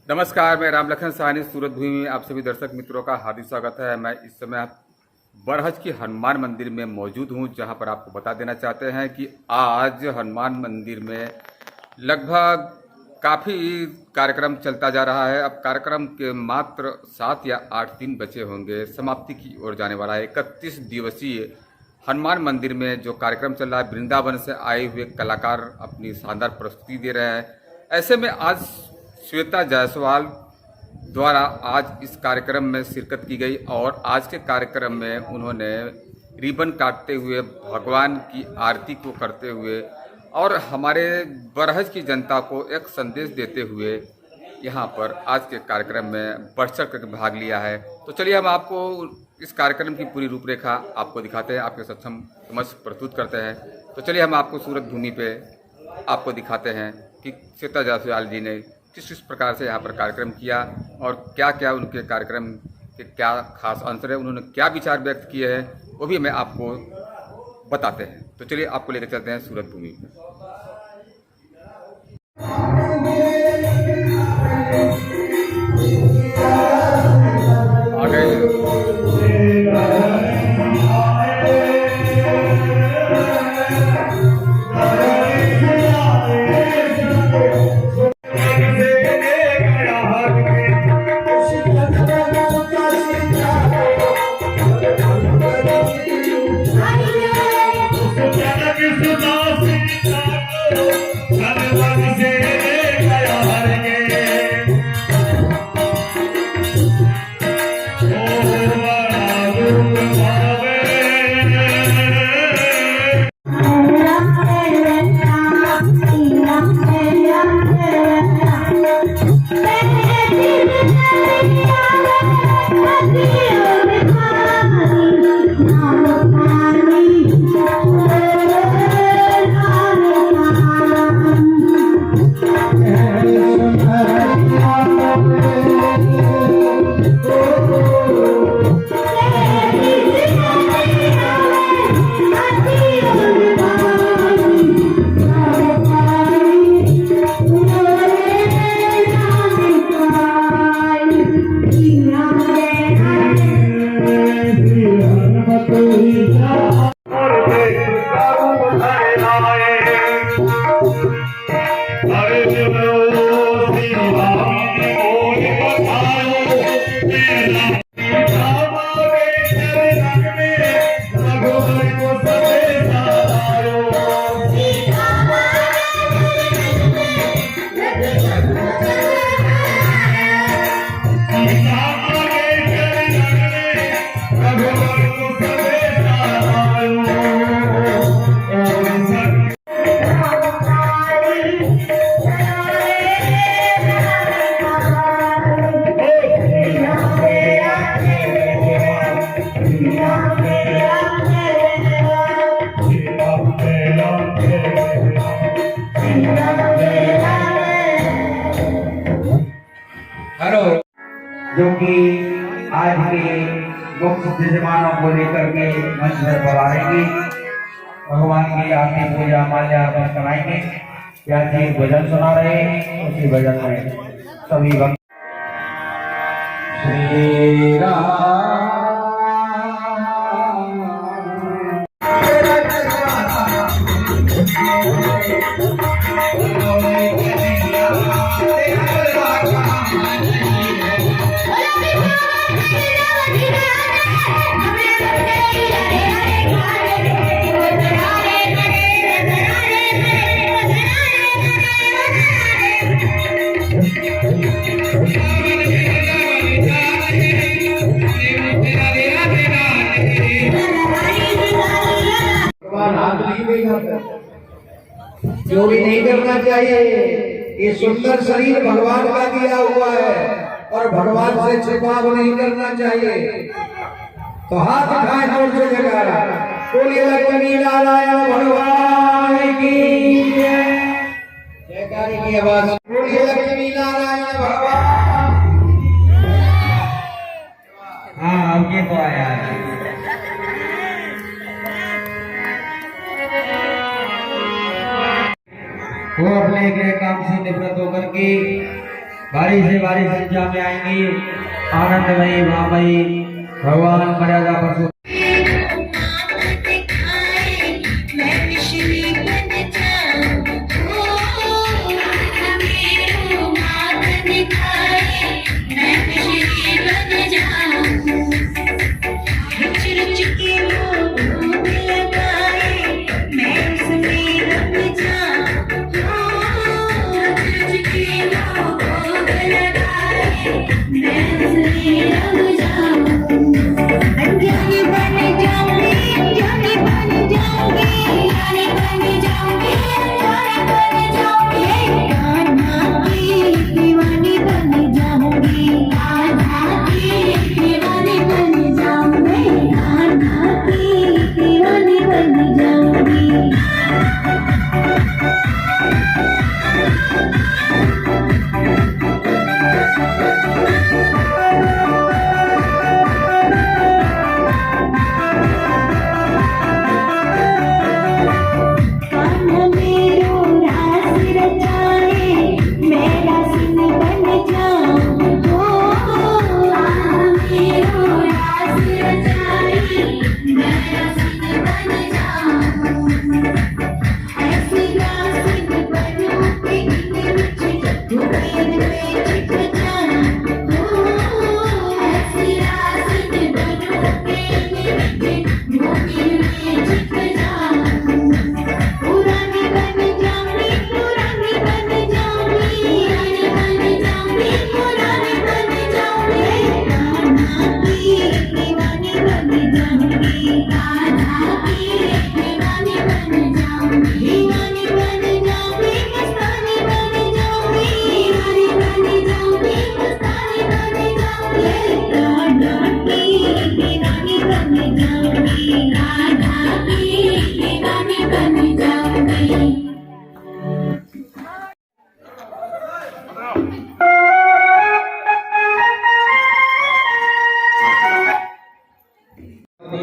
नमस्कार, मैं राम लखन साहनी सूरत भूमि में आप सभी दर्शक मित्रों का हार्दिक स्वागत है। मैं इस समय बरहज की हनुमान मंदिर में मौजूद हूं, जहां पर आपको बता देना चाहते हैं कि आज हनुमान मंदिर में लगभग काफ़ी कार्यक्रम चलता जा रहा है। अब कार्यक्रम के मात्र 7 या 8 दिन बचे होंगे, समाप्ति की ओर जाने वाला है। 31 दिवसीय हनुमान मंदिर में जो कार्यक्रम चल रहा है, वृंदावन से आए हुए कलाकार अपनी शानदार प्रस्तुति दे रहे हैं। ऐसे में आज श्वेता जायसवाल द्वारा आज इस कार्यक्रम में शिरकत की गई और आज के कार्यक्रम में उन्होंने रिबन काटते हुए, भगवान की आरती को करते हुए और हमारे बरहज की जनता को एक संदेश देते हुए यहाँ पर आज के कार्यक्रम में बढ़ चढ़ कर भाग लिया है। तो चलिए हम आपको इस कार्यक्रम की पूरी रूपरेखा आपको दिखाते हैं, आपके सक्षम समझ प्रस्तुत करते हैं। तो चलिए हम आपको सूरत भूमि पे आपको दिखाते हैं कि श्वेता जायसवाल जी ने किस प्रकार से यहाँ पर कार्यक्रम किया और क्या क्या उनके कार्यक्रम के क्या खास अंतर है, उन्होंने क्या विचार व्यक्त किए हैं, वो भी मैं आपको बताते हैं। तो चलिए आपको लेकर चलते हैं सूरत भूमि में। आ गए जो कि आज के मुख्य विद्यमानों को लेकर के मंच पर आएंगे, भगवान की आरती पूजा माल्यार्पण कराएंगे। या जी भजन सुना रहे हैं, उसी भजन में सभी भक्त श्री राम जो भी नहीं करना चाहिए। ये सुंदर शरीर भगवान का दिया हुआ है और भगवान से छिपाव नहीं करना चाहिए। तो हाथ उठाए जोर से जयकारा, बोलिए लक्ष्मी नारायण भगवान की जय। जयकारे की आवाज, बोलिए लक्ष्मी नारायण भगवान। हाँ, अब ये तो आया है। वो अपने गृह काम से निवृत्त होकर के बारी से बारी संख्या में आएंगी आनंदमयी महामयी भगवान मर्यादा परशु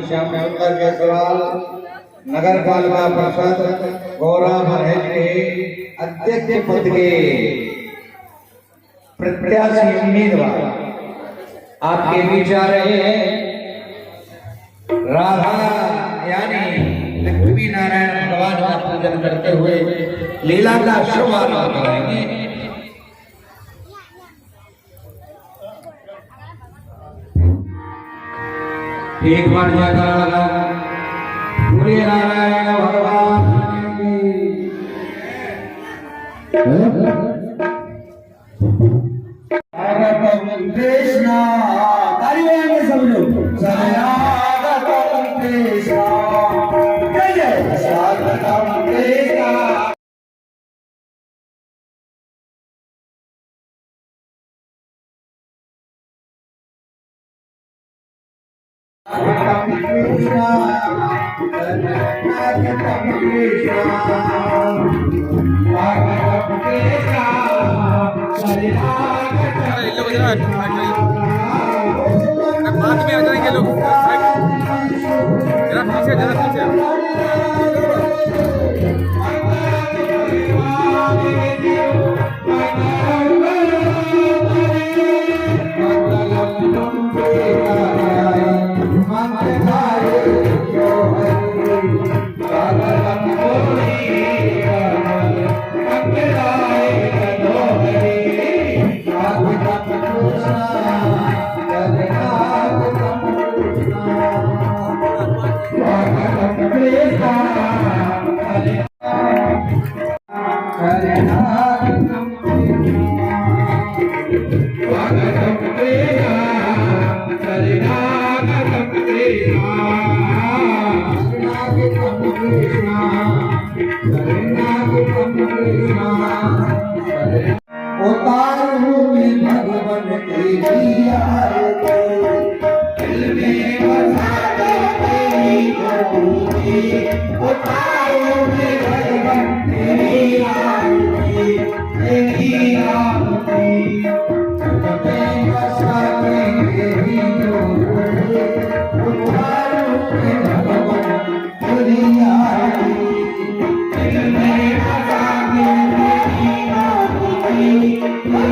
श्याम उत्तर के सवाल नगर पालिका परिषद गौरा बरहज के अध्यक्ष पद के प्रत्याशी उम्मीदवार आपके बीच आ रहे हैं। राधा यानी लक्ष्मी नारायण भगवान का पूजन करते हुए लीला का शुभारंभ करेंगे। एक बार जयकारा पूरे नारायण भगवान कृष्णा ताली बजाएंगे सब लोग। स्वागतम कृष्णा जय जय स्वागतम कृष्णा। बाद में आ जाएंगे लोग, जरा पीछे जरा पीछे।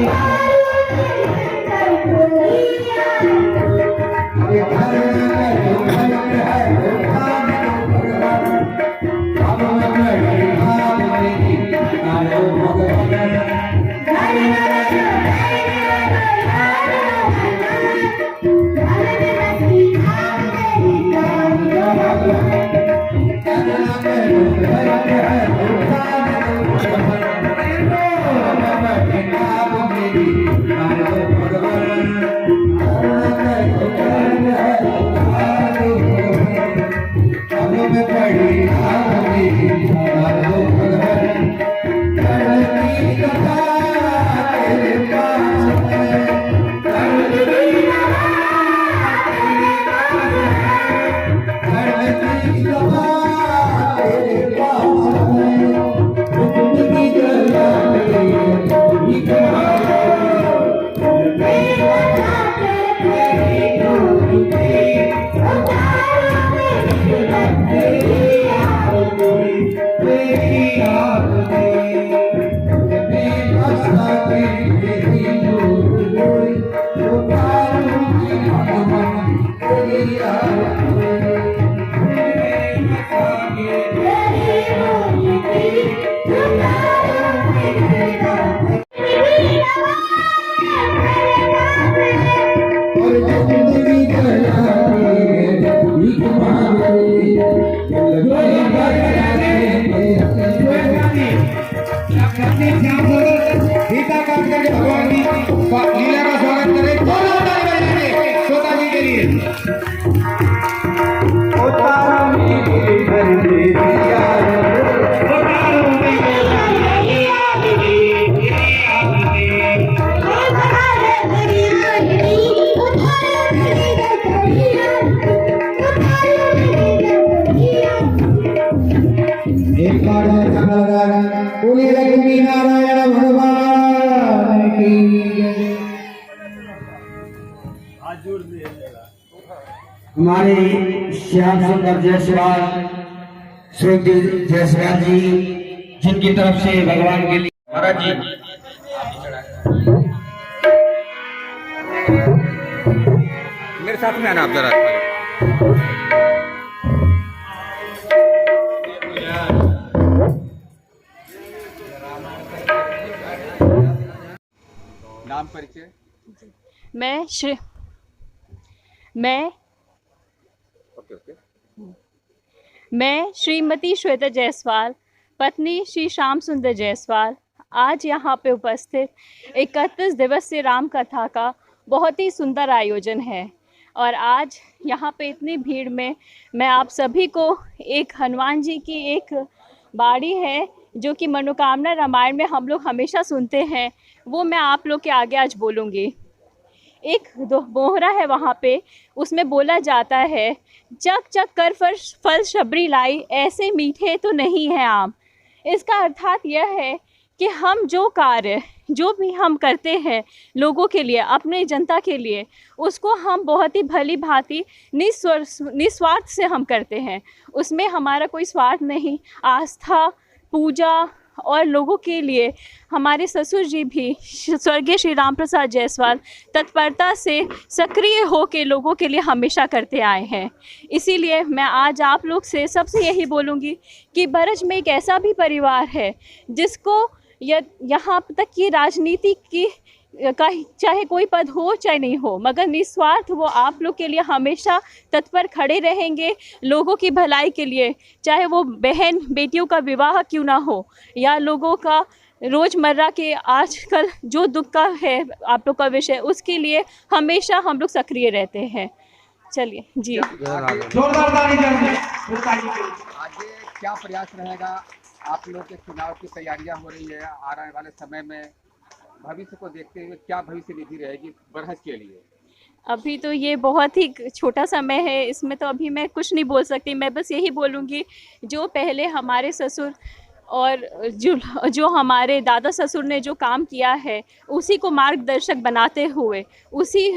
Bye. लीला का स्वागत करें। दोनों ताली बजाएंगे श्रोता जी के लिए। एक बार बोलिए लक्ष्मी नारायण भगवान की जय। हमारे श्याम सुंदर जायसवाल स्वर्गीय जायसवाल जी जिनकी तरफ से भगवान के लिए महाराज जी मेरे साथ में आना आप जरा। नाम परिचय। मैं श्रीमती श्वेता जायसवाल, पत्नी श्री श्याम सुंदर जायसवाल, आज यहाँ पे उपस्थित 31 दिवसीय राम कथा का बहुत ही सुंदर आयोजन है और आज यहाँ पे इतनी भीड़ में मैं आप सभी को एक हनुमान जी की एक बाड़ी है जो कि मनोकामना रामायण में हम लोग हमेशा सुनते हैं, वो मैं आप लोग के आगे आज बोलूँगी। एक दोहरा है वहाँ पे, उसमें बोला जाता है, चक चक कर फल शबरी लाई, ऐसे मीठे तो नहीं है आम। इसका अर्थात यह है कि हम जो कार्य जो भी हम करते हैं लोगों के लिए, अपने जनता के लिए, उसको हम बहुत ही भली भांति निस्वार्थ से हम करते हैं। उसमें हमारा कोई स्वार्थ नहीं। आस्था, पूजा और लोगों के लिए हमारे ससुर जी भी स्वर्गीय श्री राम प्रसाद जायसवाल तत्परता से सक्रिय हो के लोगों के लिए हमेशा करते आए हैं। इसीलिए मैं आज आप लोग से सबसे यही बोलूँगी कि बरज में एक ऐसा भी परिवार है जिसको यहाँ तक कि राजनीति की का चाहे कोई पद हो चाहे नहीं हो, मगर निस्वार्थ वो आप लोग के लिए हमेशा तत्पर खड़े रहेंगे लोगों की भलाई के लिए, चाहे वो बहन बेटियों का विवाह क्यों ना हो या लोगों का रोज़मर्रा के आजकल जो दुख का है आप लोग का विषय, उसके लिए हमेशा हम लोग सक्रिय रहते हैं। चलिए जी, आगे क्या प्रयास रहेगा? आप लोग के चुनाव की तैयारियां हो रही है, आने वाले समय में भविष्य को देखते हुए क्या भविष्य निधि रहेगी बरहज के लिए? अभी तो ये बहुत ही छोटा समय है, इसमें तो अभी मैं कुछ नहीं बोल सकती। मैं बस यही बोलूँगी, जो पहले हमारे ससुर और जो हमारे दादा ससुर ने जो काम किया है उसी को मार्गदर्शक बनाते हुए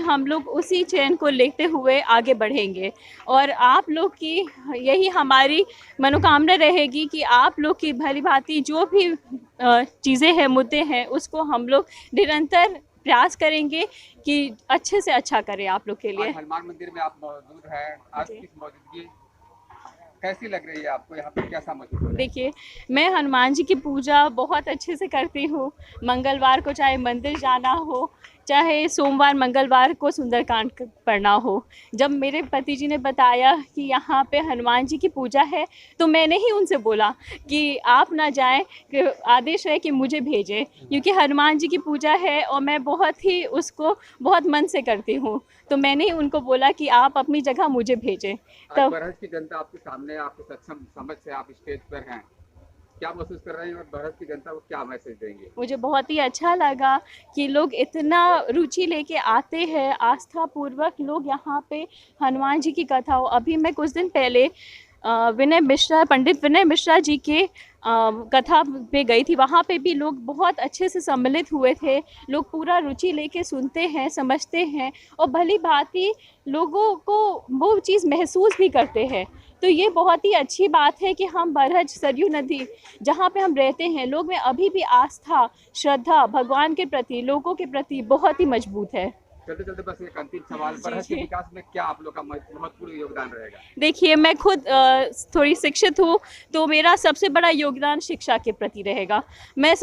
हम लोग उसी चयन को लेते हुए आगे बढ़ेंगे। और आप लोग की यही हमारी मनोकामना रहेगी कि आप लोग की भली भांति जो भी चीज़ें हैं, मुद्दे हैं, उसको हम लोग निरंतर प्रयास करेंगे कि अच्छे से अच्छा करें आप लोग के लिए। हनुमान मंदिर में आप मौजूद हैं, आज की मौजूदगी कैसी लग रही है आपको? यहाँ पे कैसा महसूस हो रहा है? देखिए, मैं हनुमान जी की पूजा बहुत अच्छे से करती हूँ। मंगलवार को चाहे मंदिर जाना हो, चाहे सोमवार मंगलवार को सुंदरकांड पढ़ना हो। जब मेरे पति जी ने बताया कि यहाँ पे हनुमान जी की पूजा है, तो मैंने ही उनसे बोला कि आप ना जाएं, कि आदेश है कि मुझे भेजें, क्योंकि हनुमान जी की पूजा है और मैं बहुत ही उसको बहुत मन से करती हूँ। तो मैंने ही उनको बोला कि आप अपनी जगह मुझे भेजें। तब बरहज की जनता आपके सामने, आपके सक्षम समझ से आप स्टेज पर हैं, क्या महसूस कर रहे हैं और बरहज की जनता को क्या मैसेज देंगे? मुझे बहुत ही अच्छा लगा कि लोग इतना रुचि लेके आते हैं, आस्था पूर्वक लोग यहाँ पे हनुमान जी की कथा हो। अभी मैं कुछ दिन पहले पंडित विनय मिश्रा जी के कथा पे गई थी, वहाँ पे भी लोग बहुत अच्छे से सम्मिलित हुए थे। लोग पूरा रुचि लेके सुनते हैं, समझते हैं और भली भांति लोगों को वो चीज़ महसूस भी करते हैं। तो ये बहुत ही अच्छी बात है कि हम बरहज सरयू नदी जहाँ पे हम रहते हैं, लोग में अभी भी आस्था, श्रद्धा भगवान के प्रति, लोगों के प्रति बहुत ही मजबूत है। चलते चलते बस एक अंतिम सवाल, बरहज के विकास में क्या आप लोग का महत्वपूर्ण योगदान रहेगा? देखिए, मैं खुद थोड़ी शिक्षित हूँ, तो मेरा सबसे बड़ा योगदान शिक्षा के प्रति रहेगा। मैं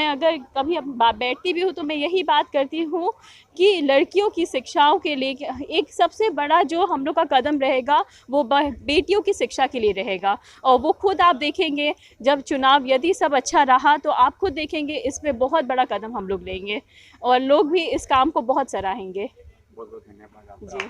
अगर कभी बैठती भी हूँ तो मैं यही बात करती हूँ कि लड़कियों की शिक्षाओं के लिए एक सबसे बड़ा जो हम लोग का कदम रहेगा वो बेटियों की शिक्षा के लिए रहेगा। और वो खुद आप देखेंगे, जब चुनाव यदि सब अच्छा रहा तो आप खुद देखेंगे इस पे बहुत बड़ा कदम हम लोग लेंगे और लोग भी इस काम को बहुत सराहेंगे। बहुत बहुत धन्यवाद आपका। जी।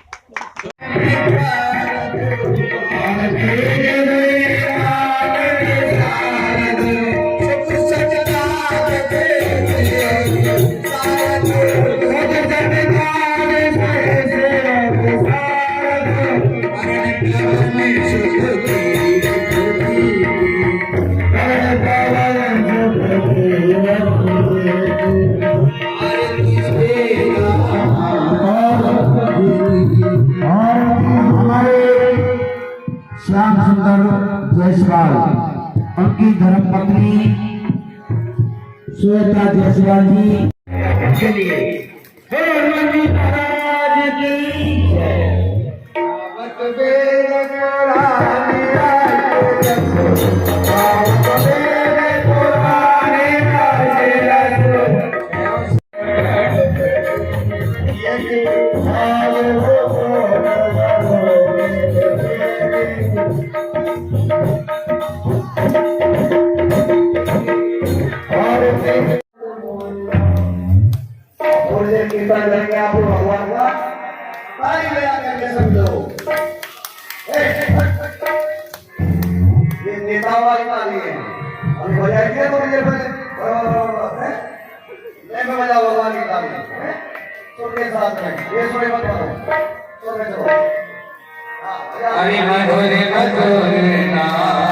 श्याम सुंदर जायसवाल, उनकी धर्मपत्नी श्वेता जायसवाल जी के लिए हनुमान जी महाराज की जय। आवत बेर पुराने आए आवत बेर पुराने कीर्तन करेंगे आप लोग भगवान का ताली बजा करके समझो। ये नेताओं वाली ताली है, अभी बजाएंगे तो मुझे मैं बजाओ भगवान की ताली छोटे साथ में ये छोटे मत करो छोटे छोटे। हरि मधुरे मधुरे नाम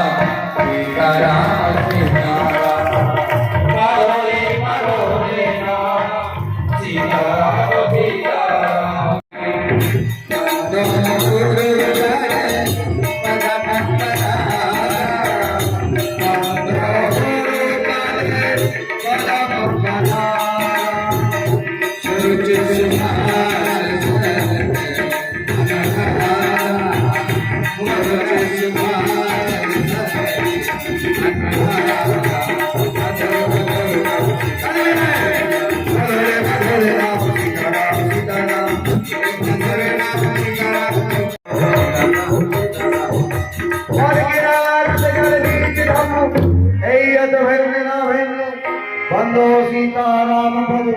बंदो सीताराम पद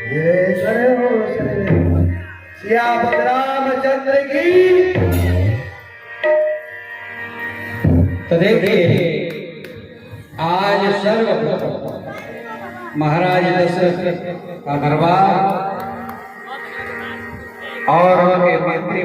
जय शरण श्याम रामचंद्र की। तो देखिए आज सर्वप्रथम महाराज दशरथ का दरबार और उनके मंत्री